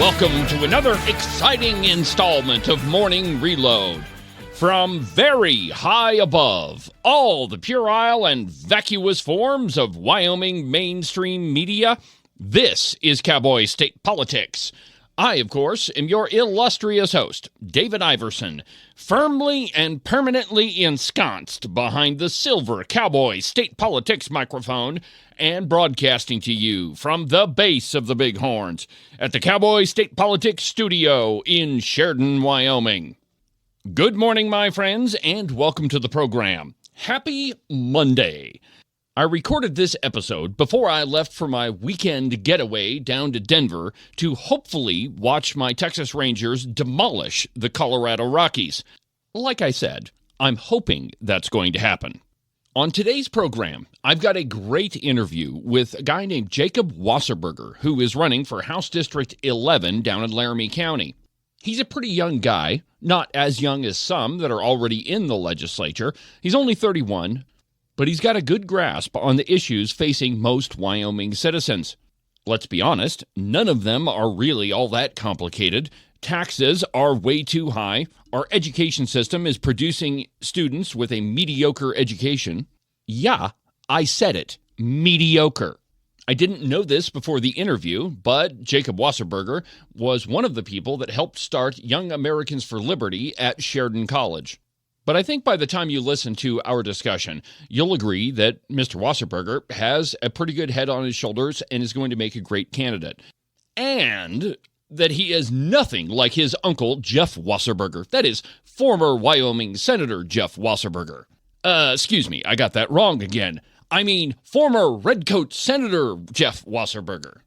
welcome to another exciting installment of Morning Reload. From very high above all the puerile and vacuous forms of Wyoming mainstream media, this is Cowboy State Politics. I, of course, am your illustrious host, David Iverson, firmly and permanently ensconced behind the silver Cowboy State Politics microphone and broadcasting to you from the base of the Bighorns at the Cowboy State Politics studio in Sheridan, Wyoming. Good morning, my friends, and welcome to the program. Happy Monday. I recorded this episode before I left for my weekend getaway down to Denver to hopefully watch my Texas Rangers demolish the Colorado Rockies. Like I said, I'm hoping that's going to happen. On today's program, I've got a great interview with a guy named Jacob Wasserberger, who is running for House District 11 down in Laramie County. He's a pretty young guy, not as young as some that are already in the legislature. He's only 31, but he's got a good grasp on the issues facing most Wyoming citizens. Let's be honest, none of them are really all that complicated. Taxes are way too high. Our education system is producing students with a mediocre education. Yeah, I said it, mediocre. I didn't know this before the interview, but Jacob Wasserberger was one of the people that helped start Young Americans for Liberty at Sheridan College. But I think by the time you listen to our discussion, you'll agree that Mr. Wasserberger has a pretty good head on his shoulders and is going to make a great candidate. And that he is nothing like his uncle, Jeff Wasserberger. That is, former Wyoming Senator Jeff Wasserberger. Excuse me, I got that wrong again. I mean, former Redcoat Senator Jeff Wasserberger.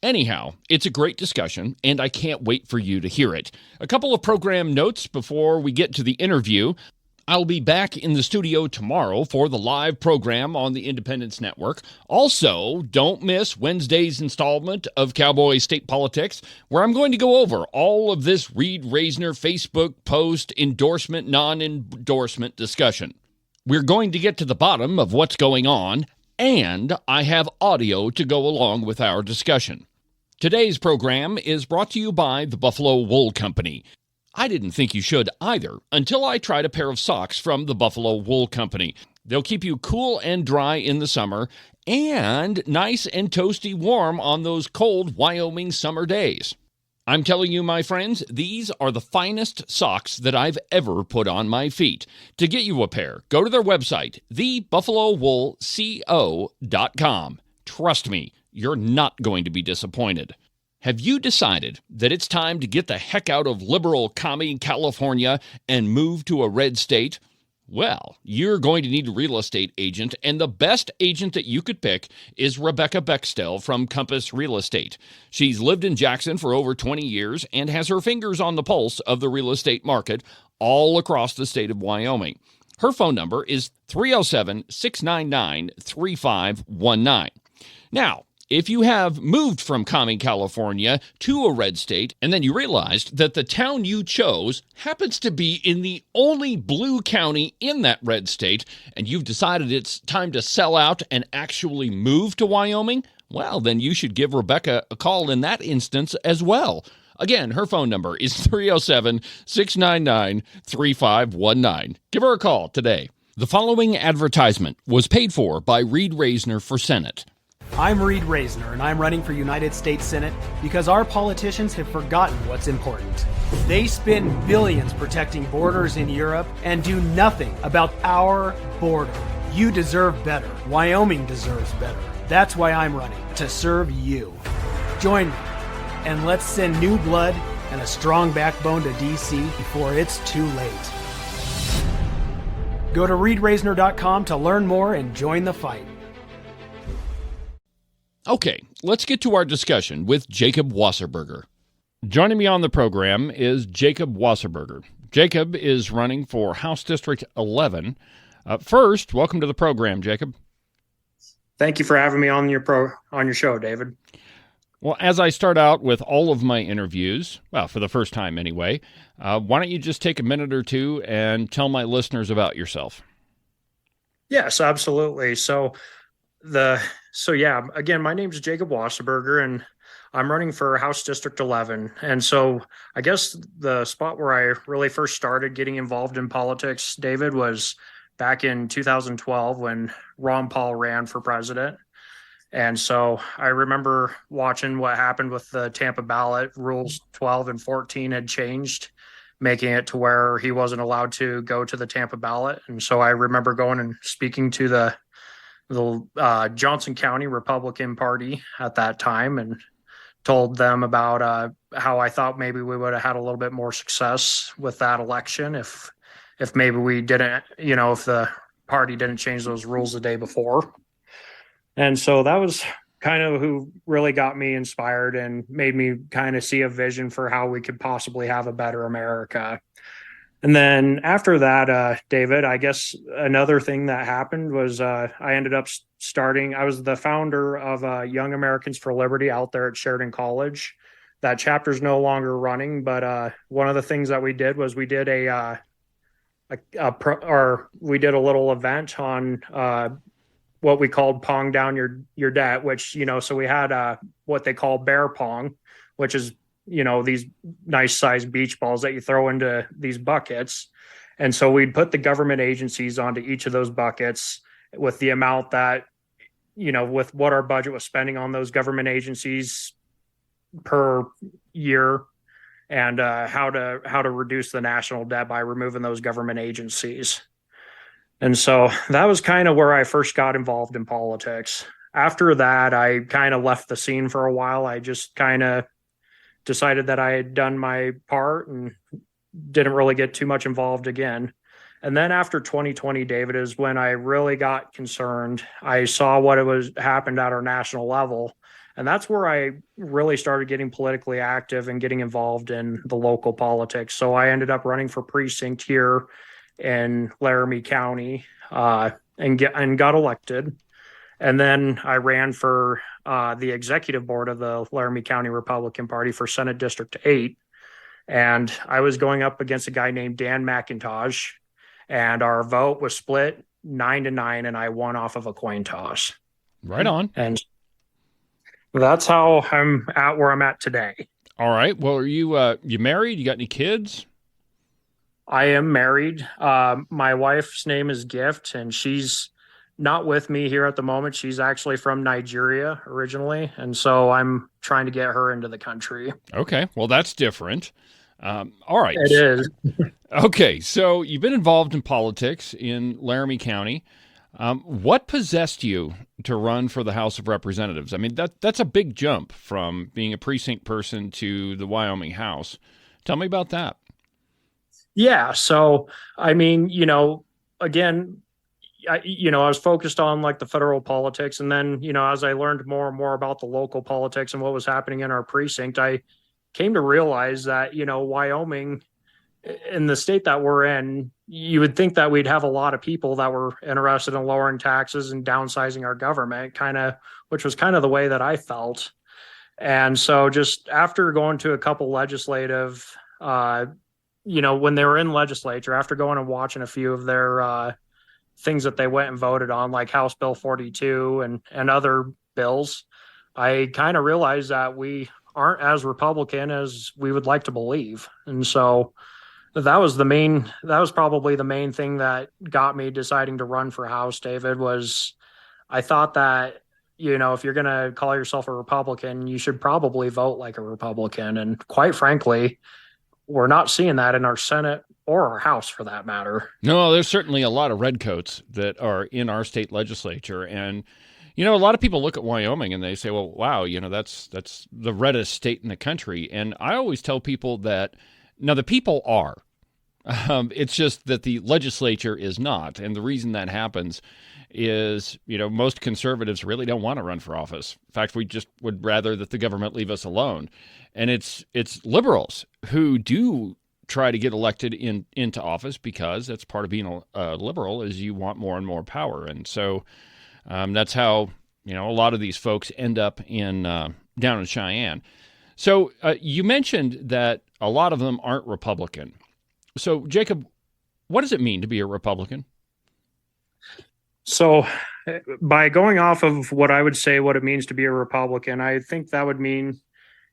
Anyhow, it's a great discussion, and I can't wait for you to hear it. A couple of program notes before we get to the interview. I'll be back in the studio tomorrow for the live program on the Independence Network. Also, don't miss Wednesday's installment of Cowboy State Politics, where I'm going to go over all of this Reed Reisner Facebook post endorsement, non-endorsement discussion. We're going to get to the bottom of what's going on, and I have audio to go along with our discussion. Today's program is brought to you by the Buffalo Wool Company. I didn't think you should either until I tried a pair of socks from the Buffalo Wool Company. They'll keep you cool and dry in the summer and nice and toasty warm on those cold Wyoming summer days. I'm telling you, my friends, these are the finest socks that I've ever put on my feet. To get you a pair, go to their website, thebuffalowoolco.com. Trust me, you're not going to be disappointed. Have you decided that it's time to get the heck out of liberal commie California and move to a red state? Well, you're going to need a real estate agent, and the best agent that you could pick is Rebecca Bextel from Compass Real Estate. She's lived in Jackson for over 20 years and has her fingers on the pulse of the real estate market all across the state of Wyoming. Her phone number is 307-699-3519. Now, if you have moved from commie California to a red state, and then you realized that the town you chose happens to be in the only blue county in that red state, and you've decided it's time to sell out and actually move to Wyoming, well, then you should give Rebecca a call in that instance as well. Again, her phone number is 307-699-3519. Give her a call today. The following advertisement was paid for by Reed Reisner for Senate. I'm Reed Reisner, and I'm running for United States Senate because our politicians have forgotten what's important. They spend billions protecting borders in Europe and do nothing about our border. You deserve better. Wyoming deserves better. That's why I'm running, to serve you. Join me, and let's send new blood and a strong backbone to D.C. before it's too late. Go to reedreisner.com to learn more and join the fight. Okay, let's get to our discussion with Jacob Wasserberger. Joining me on the program is Jacob Wasserberger. Jacob is running for House District 11. First, welcome to the program, Jacob. Thank you for having me on your show, David. Well, as I start out with all of my interviews, well, for the first time anyway, why don't you just take a minute or two and tell my listeners about yourself? Yes, absolutely. Again, my name is Jacob Wasserberger, and I'm running for House District 11. And so I guess the spot where I really first started getting involved in politics, David, was back in 2012 when Ron Paul ran for president. And so I remember watching what happened with the Tampa ballot. Rules 12 and 14 had changed, making it to where he wasn't allowed to go to the Tampa ballot. And so I remember going and speaking to the Johnson County Republican Party at that time and told them about how I thought maybe we would have had a little bit more success with that election if maybe we didn't, if the party didn't change those rules the day before. And so that was kind of who really got me inspired and made me kind of see a vision for how we could possibly have a better America. And then after that, David, I guess another thing that happened was I ended up I was the founder of Young Americans for Liberty out there at Sheridan College. That chapter's no longer running, but one of the things that we did was we did we did a little event on what we called Pong Down Your Debt, which, so we had what they call bear pong, which is, these nice sized beach balls that you throw into these buckets. And so we'd put the government agencies onto each of those buckets with the amount that, with what our budget was spending on those government agencies per year, and how to reduce the national debt by removing those government agencies. And so that was kind of where I first got involved in politics. After that, I kind of left the scene for a while. I just kind of decided that I had done my part and didn't really get too much involved again. And then after 2020, David, is when I really got concerned. I saw what happened at our national level. And that's where I really started getting politically active and getting involved in the local politics. So I ended up running for precinct here in Laramie County and got elected. And then I ran for the executive board of the Laramie County Republican Party for Senate District 8. And I was going up against a guy named Dan McIntosh. And our vote was split 9-9, and I won off of a coin toss. Right on. And that's how I'm at where I'm at today. All right. Well, are you married? You got any kids? I am married. My wife's name is Gift, and she's not with me here at the moment. She's actually from Nigeria originally, and so I'm trying to get her into the country. Okay. Well, that's different. All right. It is. Okay. So you've been involved in politics in Laramie County. What possessed you to run for the House of Representatives? I mean, that's a big jump from being a precinct person to the Wyoming House. Tell me about that. Yeah. So, I mean, again, I was focused on like the federal politics. And then, as I learned more and more about the local politics and what was happening in our precinct, I came to realize that, Wyoming, in the state that we're in, you would think that we'd have a lot of people that were interested in lowering taxes and downsizing our government, which was kind of the way that I felt. And so just after going to a couple legislative, when they were in legislature, after going and watching a few of their things that they went and voted on, like House Bill 42 and other bills, I kind of realized that we aren't as Republican as we would like to believe. And so that was probably the main thing that got me deciding to run for House, David, was I thought that, if you're going to call yourself a Republican, you should probably vote like a Republican. And quite frankly, we're not seeing that in our Senate or our House for that matter. No, there's certainly a lot of redcoats that are in our state legislature. And, a lot of people look at Wyoming and they say, well, wow, that's the reddest state in the country. And I always tell people that, now the people are. It's just that the legislature is not. And the reason that happens is, most conservatives really don't want to run for office. In fact, we just would rather that the government leave us alone. And it's liberals who do try to get elected into office, because that's part of being a liberal, is you want more and more power. And so that's how, a lot of these folks end up down in Cheyenne. So you mentioned that a lot of them aren't Republican. So, Jacob, what does it mean to be a Republican? So by going off of what I would say what it means to be a Republican, I think that would mean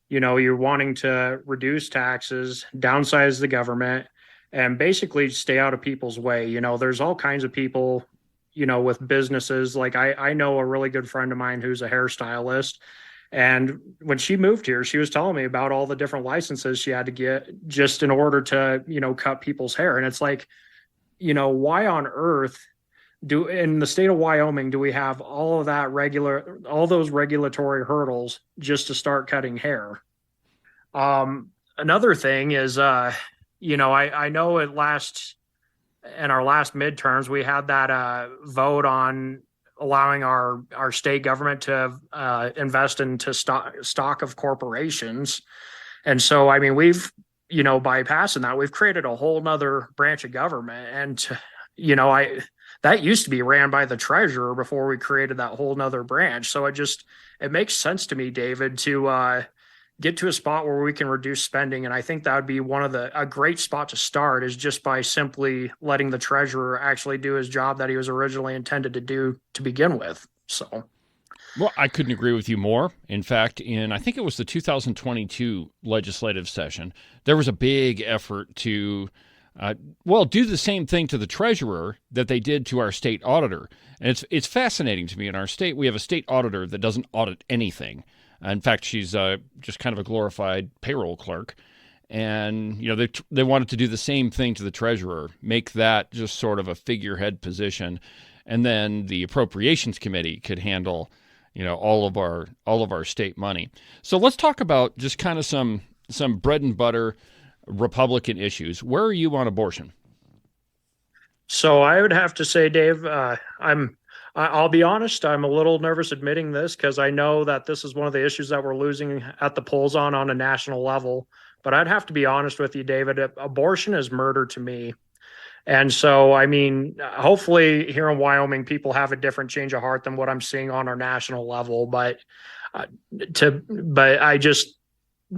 you're wanting to reduce taxes, downsize the government, and basically stay out of people's way. There's all kinds of people, with businesses. Like I know a really good friend of mine who's a hairstylist. And when she moved here, she was telling me about all the different licenses she had to get just in order to, cut people's hair. And it's like, why on earth in the state of Wyoming do we have all those regulatory hurdles just to start cutting hair? Another thing is, I know in our last midterms, we had that vote on allowing our state government to invest into stock of corporations. And so, I mean, we've, by passing that, we've created a whole nother branch of government. And, that used to be ran by the treasurer before we created that whole nother branch. So it makes sense to me, David, to get to a spot where we can reduce spending. And I think that would be a great spot to start, is just by simply letting the treasurer actually do his job that he was originally intended to do to begin with. So, well, I couldn't agree with you more. In fact, I think it was the 2022 legislative session, there was a big effort to, do the same thing to the treasurer that they did to our state auditor. And it's fascinating to me. In our state, we have a state auditor that doesn't audit anything. In fact, she's just kind of a glorified payroll clerk. And, they wanted to do the same thing to the treasurer, make that just sort of a figurehead position. And then the appropriations committee could handle, all of our state money. So let's talk about just kind of some bread and butter Republican issues. Where are you on abortion? So I would have to say, Dave, I'll be honest, I'm a little nervous admitting this because I know that this is one of the issues that we're losing at the polls on a national level. But I'd have to be honest with you, David, abortion is murder to me. And so, I mean, hopefully here in Wyoming, people have a different change of heart than what I'm seeing on our national level. But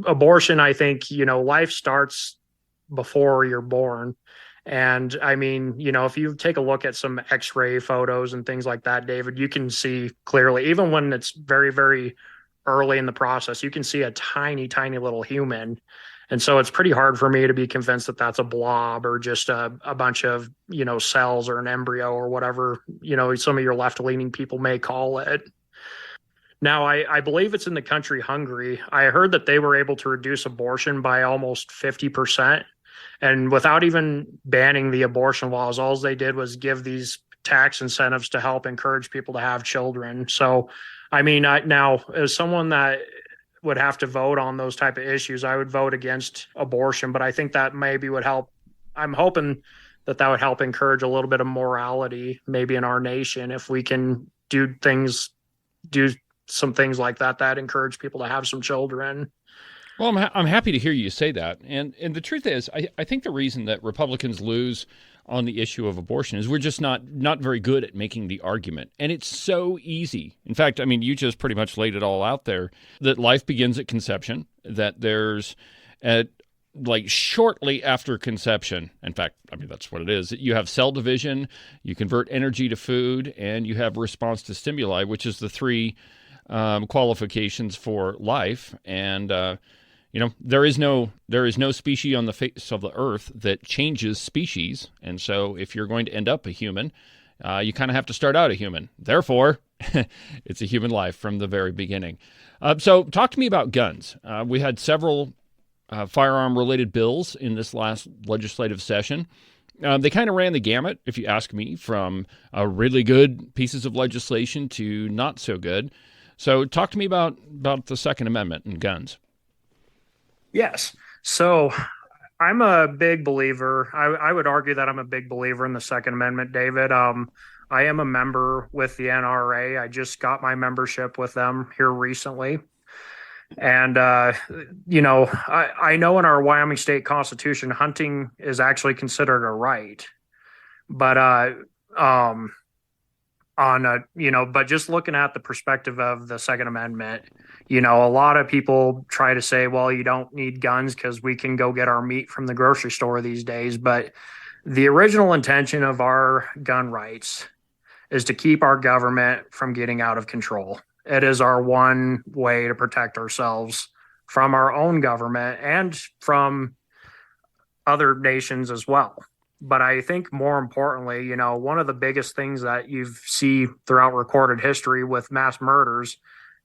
abortion, I think, life starts before you're born. And I mean, if you take a look at some x-ray photos and things like that, David, you can see clearly, even when it's very, very early in the process, you can see a tiny, tiny little human. And so it's pretty hard for me to be convinced that that's a blob or just a bunch of, cells or an embryo or whatever, some of your left-leaning people may call it. Now, I believe it's in the country Hungary. I heard that they were able to reduce abortion by almost 50%. And without even banning the abortion laws, all they did was give these tax incentives to help encourage people to have children. So, I mean, now as someone that would have to vote on those type of issues, I would vote against abortion, but I think that maybe would help. I'm hoping that would help encourage a little bit of morality maybe in our nation if we can do some things like that encourage people to have some children. Well, I'm happy to hear you say that. And the truth is, I think the reason that Republicans lose on the issue of abortion is we're just not very good at making the argument. And it's so easy. In fact, I mean, you just pretty much laid it all out there, that life begins at conception, that there's shortly after conception. In fact, I mean, that's what it is. You have cell division, you convert energy to food, and you have response to stimuli, which is the three qualifications for life. And, there is no species on the face of the earth that changes species. And so if you're going to end up a human, you kind of have to start out a human. Therefore, it's a human life from the very beginning. So talk to me about guns. We had several firearm-related bills in this last legislative session. They kind of ran the gamut, if you ask me, from really good pieces of legislation to not so good. So talk to me about the Second Amendment and guns. Yes. So I'm a big believer. I would argue that I'm a big believer in the Second Amendment, David. I am a member with the NRA. I just got my membership with them here recently. And, I know in our Wyoming State Constitution, hunting is actually considered a right. But but just looking at the perspective of the Second Amendment, a lot of people try to say, well, you don't need guns because we can go get our meat from the grocery store these days. But the original intention of our gun rights is to keep our government from getting out of control. It is our one way to protect ourselves from our own government and from other nations as well. But I think more importantly, you know, one of the biggest things that you see throughout recorded history with mass murders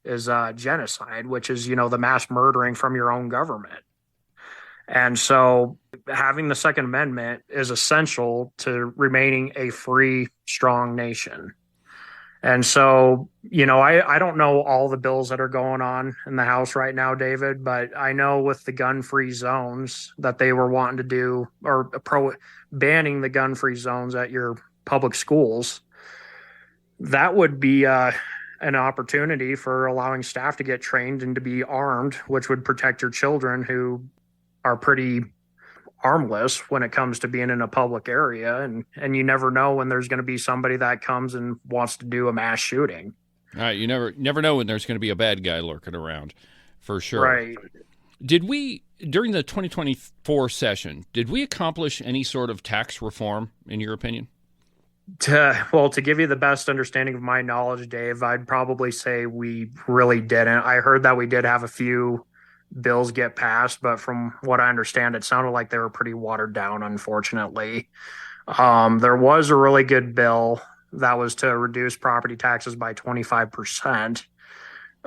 is genocide, which is, you know, the mass murdering from your own government. And so having the Second Amendment is essential to remaining a free, strong nation. And so, you know, I don't know all the bills that are going on in the House right now, David, but I know with the gun-free zones that they were wanting to do, or banning the gun-free zones at your public schools, that would be an opportunity for allowing staff to get trained and to be armed, which would protect your children who are pretty harmless when it comes to being in a public area. And you never know when there's going to be somebody that comes and wants to do a mass shooting. All right. You never know when there's going to be a bad guy lurking around, for sure. Right. Did we, during the 2024 session, did we accomplish any sort of tax reform, in your opinion? To give you the best understanding of my knowledge, Dave, I'd probably say we really didn't. I heard that we did have a few bills get passed, but from what I understand, it sounded like they were pretty watered down, unfortunately. There was a really good bill that was to reduce property taxes by 25%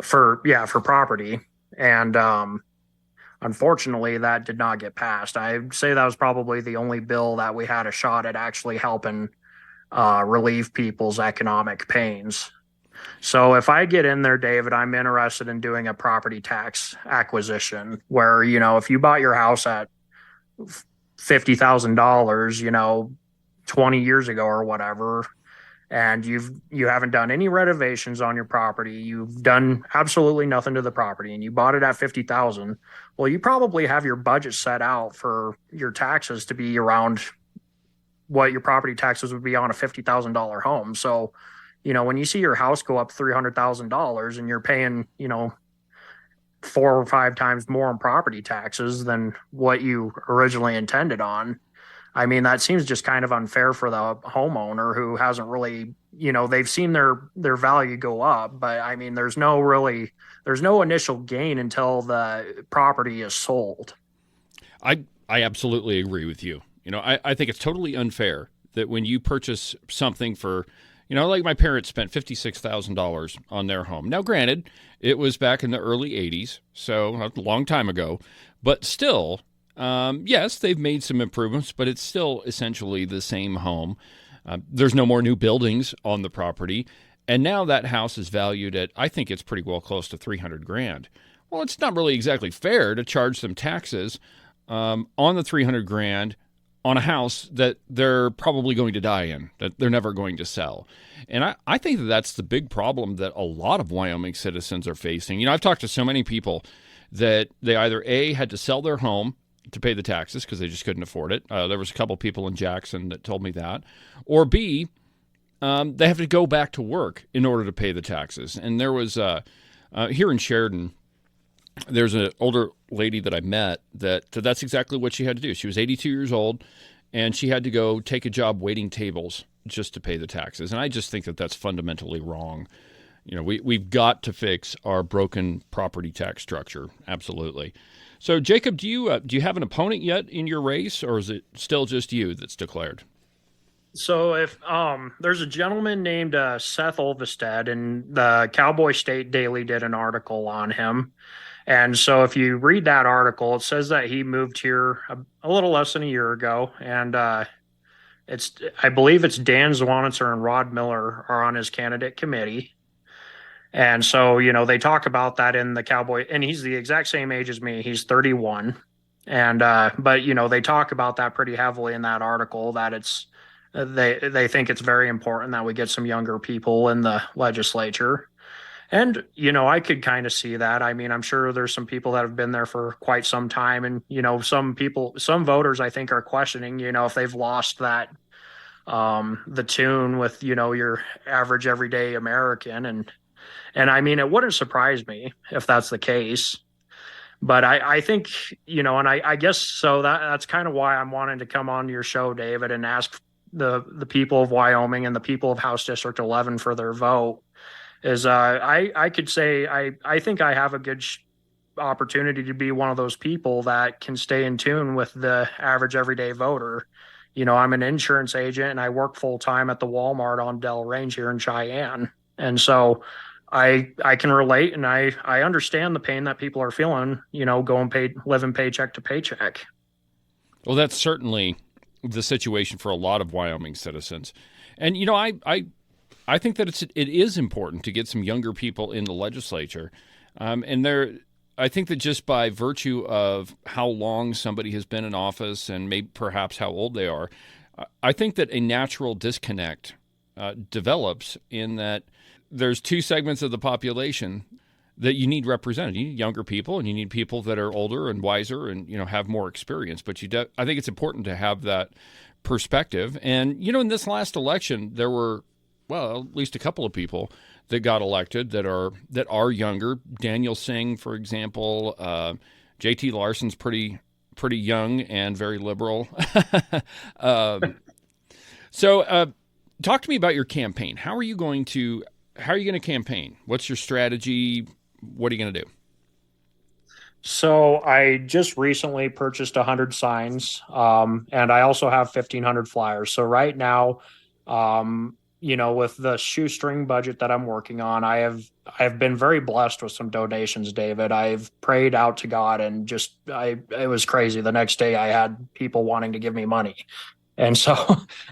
for property. And unfortunately, that did not get passed. I'd say that was probably the only bill that we had a shot at actually helping relieve people's economic pains. So if I get in there, David, I'm interested in doing a property tax acquisition where, you know, if you bought your house at $50,000, you know, 20 years ago or whatever, and you haven't done any renovations on your property, you've done absolutely nothing to the property, and you bought it at 50,000, well, you probably have your budget set out for your taxes to be around what your property taxes would be on a $50,000 home. So, you know, when you see your house go up $300,000 and you're paying, you know, 4 or 5 times more in property taxes than what you originally intended on, I mean, that seems just kind of unfair for the homeowner who hasn't really, you know, they've seen their value go up, but I mean, there's no initial gain until the property is sold. I absolutely agree with you. You know, I think it's totally unfair that when you purchase something for, you know, like my parents spent $56,000 on their home. Now, granted, it was back in the early 80s, so a long time ago. But still, yes, they've made some improvements, but it's still essentially the same home. There's no more new buildings on the property. And now that house is valued at, I think it's pretty well close to $300,000. Well, it's not really exactly fair to charge them taxes on the $300,000 on a house that they're probably going to die in, that they're never going to sell. And I think that that's the big problem that a lot of Wyoming citizens are facing. You know, I've talked to so many people that they either A, had to sell their home to pay the taxes because they just couldn't afford it. There was a couple people in Jackson that told me that. Or B, they have to go back to work in order to pay the taxes. And there was, here in Sheridan, there's an older lady that I met that's exactly what she had to do. She was 82 years old, and she had to go take a job waiting tables just to pay the taxes. And I just think that that's fundamentally wrong. You know, we've got to fix our broken property tax structure. Absolutely. So, Jacob, do you have an opponent yet in your race, or is it still just you that's declared? So if there's a gentleman named Seth Olvestead, and the Cowboy State Daily did an article on him. And so if you read that article, it says that he moved here a little less than a year ago. And I believe it's Dan Zwanitzer and Rod Miller are on his candidate committee. And so, you know, they talk about that in the Cowboy, and he's the exact same age as me. He's 31. And, but, you know, they talk about that pretty heavily in that article, that they think it's very important that we get some younger people in the legislature. And, you know, I could kind of see that. I mean, I'm sure there's some people that have been there for quite some time. And, you know, some voters, I think, are questioning, you know, if they've lost that, the tune with, you know, your average everyday American. And I mean, it wouldn't surprise me if that's the case. But I think, you know, and I guess so that's kind of why I'm wanting to come on your show, David, and ask the people of Wyoming and the people of House District 11 for their vote. Is I could say I think I have a good opportunity to be one of those people that can stay in tune with the average everyday voter. I'm an insurance agent and I work full time at the Walmart on Del Range here in Cheyenne. And so I can relate, and I understand the pain that people are feeling, living paycheck to paycheck. Well, that's certainly the situation for a lot of Wyoming citizens. And, I think that it is important to get some younger people in the legislature. I think that just by virtue of how long somebody has been in office and maybe perhaps how old they are, I think that a natural disconnect develops in that there's two segments of the population that you need represented. You need younger people, and you need people that are older and wiser and, have more experience. But I think it's important to have that perspective. And, in this last election, there were, at least a couple of people that got elected that are younger. Daniel Singh, for example, JT Larson's pretty young and very liberal. So talk to me about your campaign. How are you going to campaign? What's your strategy? What are you going to do? So I just recently purchased 100 signs, and I also have 1,500 flyers. So right now, with the shoestring budget that I'm working on, I've been very blessed with some donations, David. I've prayed out to God, and it was crazy. The next day I had people wanting to give me money. And so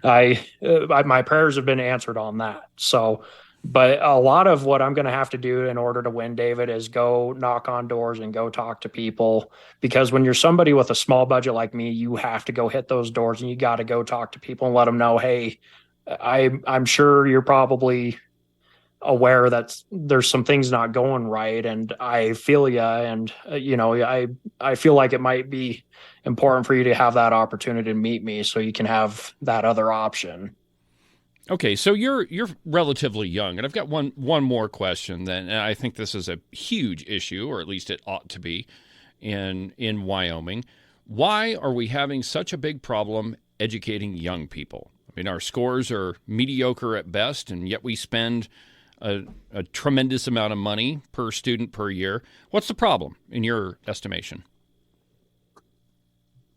my prayers have been answered on that. So, but a lot of what I'm going to have to do in order to win, David, is go knock on doors and go talk to people. Because when you're somebody with a small budget like me, you have to go hit those doors, and you got to go talk to people and let them know, hey, I'm sure you're probably aware that there's some things not going right, and I feel you. And, I feel like it might be important for you to have that opportunity to meet me so you can have that other option. Okay, so you're relatively young, and I've got one more question then, and I think this is a huge issue, or at least it ought to be, in Wyoming. Why are we having such a big problem educating young people? I mean, our scores are mediocre at best, and yet we spend a tremendous amount of money per student per year. What's the problem in your estimation?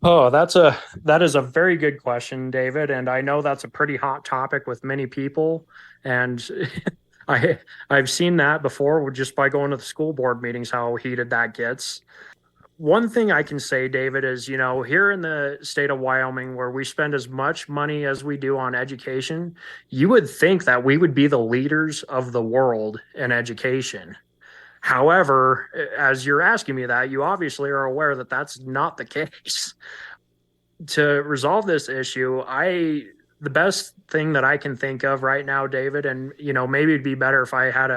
Oh, that is a very good question, David. And I know that's a pretty hot topic with many people. And I've seen that before just by going to the school board meetings, how heated that gets. One thing I can say, David, is, here in the state of Wyoming, where we spend as much money as we do on education, you would think that we would be the leaders of the world in education. However, as you're asking me that, you obviously are aware that that's not the case. To resolve this issue, the best thing that I can think of right now, David, and, maybe it'd be better if I had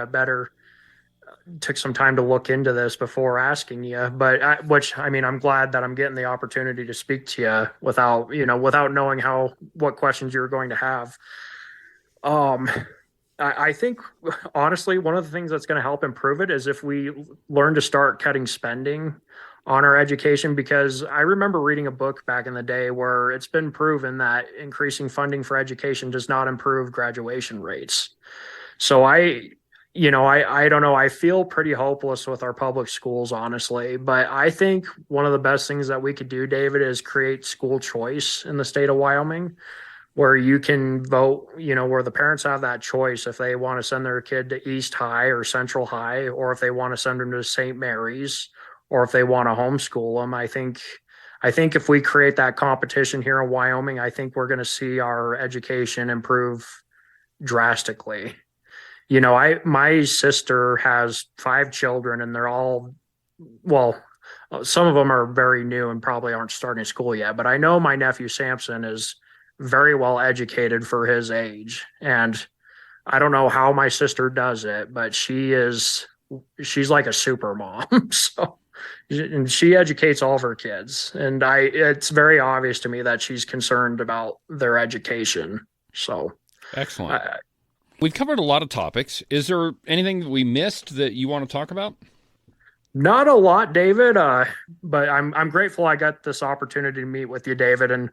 took some time to look into this before asking you, but I'm glad that I'm getting the opportunity to speak to you without knowing what questions you're going to have. I think, honestly, one of the things that's going to help improve it is if we learn to start cutting spending on our education, because I remember reading a book back in the day where it's been proven that increasing funding for education does not improve graduation rates. So I don't know. I feel pretty hopeless with our public schools, honestly, but I think one of the best things that we could do, David, is create school choice in the state of Wyoming, where you can vote, where the parents have that choice if they want to send their kid to East High or Central High, or if they want to send them to St. Mary's, or if they want to homeschool them. I think if we create that competition here in Wyoming, I think we're going to see our education improve drastically. My sister has 5 children, and they're all, some of them are very new and probably aren't starting school yet, but I know my nephew Samson is very well educated for his age. And I don't know how my sister does it, but she's like a super mom. And she educates all of her kids. And it's very obvious to me that she's concerned about their education. So excellent. We've covered a lot of topics. Is there anything that we missed that you want to talk about? Not a lot, David. But I'm grateful I got this opportunity to meet with you, David, and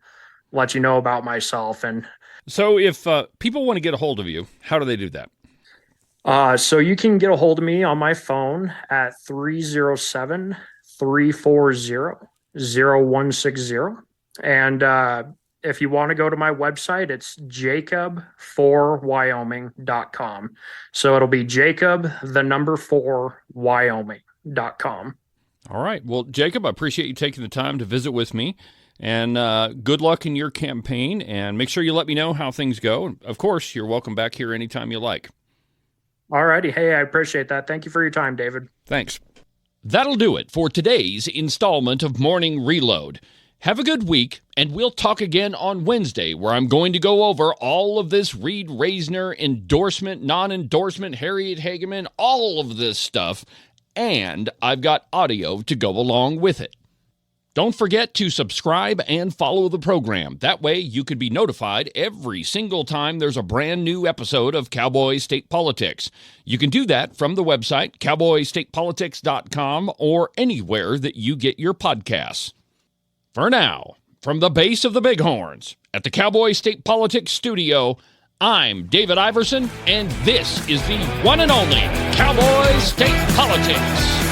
let you know about myself. And so if people want to get a hold of you, how do they do that? So you can get a hold of me on my phone at 307-340-0160. And if you want to go to my website, it's jacob4wyoming.com. So it'll be Jacob, the number 4, Wyoming.com. All right. Well, Jacob, I appreciate you taking the time to visit with me. And good luck in your campaign. And make sure you let me know how things go. Of course, you're welcome back here anytime you like. All righty. Hey, I appreciate that. Thank you for your time, David. Thanks. That'll do it for today's installment of Morning Reload. Have a good week, and we'll talk again on Wednesday, where I'm going to go over all of this Reed Reisner endorsement, non-endorsement, Harriet Hageman, all of this stuff, and I've got audio to go along with it. Don't forget to subscribe and follow the program. That way you could be notified every single time there's a brand new episode of Cowboy State Politics. You can do that from the website, cowboystatepolitics.com, or anywhere that you get your podcasts. For now, from the base of the Bighorns at the Cowboy State Politics studio, I'm David Iverson, and this is the one and only Cowboy State Politics.